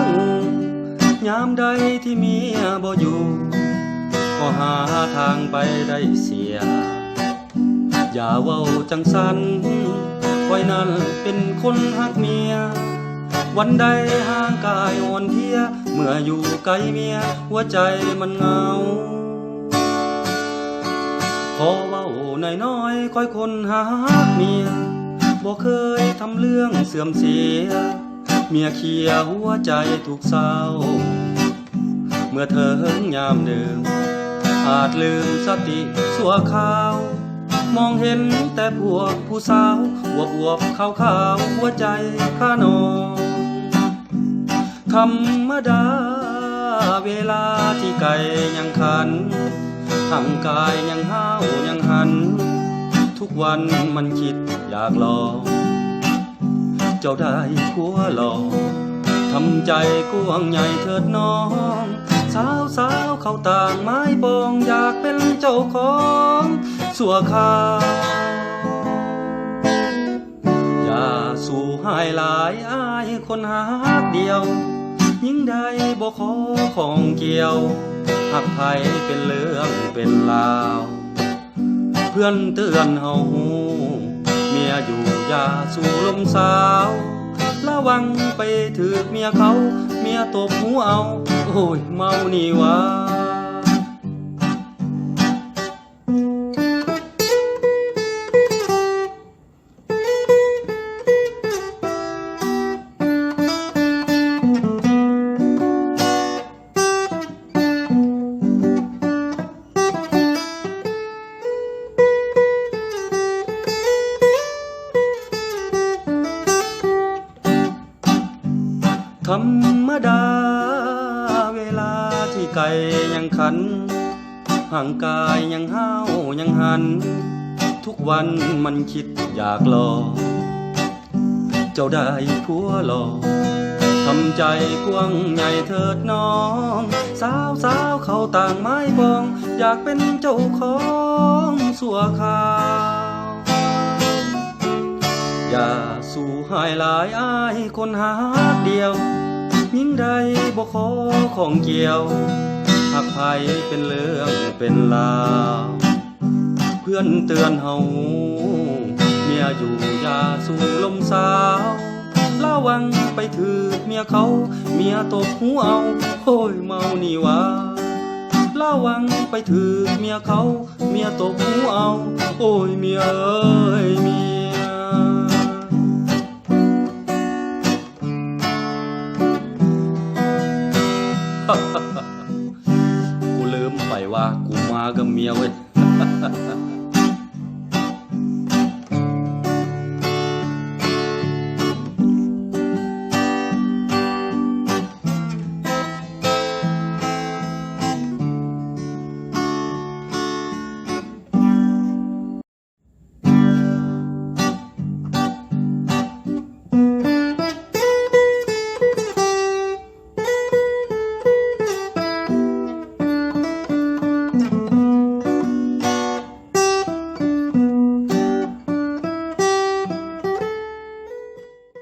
งยามใดที่เมียบ่อยู่ก็หาทางไปได้เสียอย่าเว้าจังสันคอยนั้นเป็นคนหักเมียวันใดห่างกายอ่อนเพลียเมื่ออยู่ไกลเมียหัวใจมันเหงาขอเว้าน้อยๆคอยคนหักเมียบ่เคยทำเรื่องเสื่อมเสียเมียเคียหัวใจทุกเศร้าเมื่อเธอเฮิงยามเดิมอาจลืมสติชั่วคราวมองเห็นแต่พวกผู้สาวอวบๆขาวๆหัวใจข้านองธรรมดาเวลาที่ไก่ยังขันห่างกายยังห้าวยังหันทุกวันมันคิดอยากลองเจ้าได้ผัวหล่อทำใจกว้างใหญ่เถิดน้องสาวเขาต่างไม้ปองอยากเป็นเจ้าของสัวขาวอย่าสู่หายหลายอายคนหักเดียวยิ่งใดบ่ขอของเกี่ยวหักไผเป็นเรื่องเป็นราวเพื่อนเตือนเฮาเมียอยู่อย่าสู่ลมสาวระวังไปถือเมียเขาเมียตบหูเอาโอ้ยเมานี่วะธรรมดาเวลาที่ไก่ยังขันห่างกายยังห้าวยังหันทุกวันมันคิดอยากรอเจ้าได้ผัวหล่อทำใจกว้างใหญ่เถิดน้องสาวเขาต่างไม้ปองอยากเป็นเจ้าของสัวขาวอย่าสู่หายหลายอายคนหักเดียวยิ่งใดบ่ขอของเกี่ยวหักไผเป็นเรื่องเป็นราวเพื่อนเตือนเฮาเมียอยู่อย่าสู่ลมสาวระวังไปถือเมียเขาเมียตบหูเอาโอ้ยเมานี่วะระวังไปถือเมียเขาเมียตบหูเอาโอ้ยเมียเอ้ยเมียกูลืมไปว่ากูมากับเมียเว้ย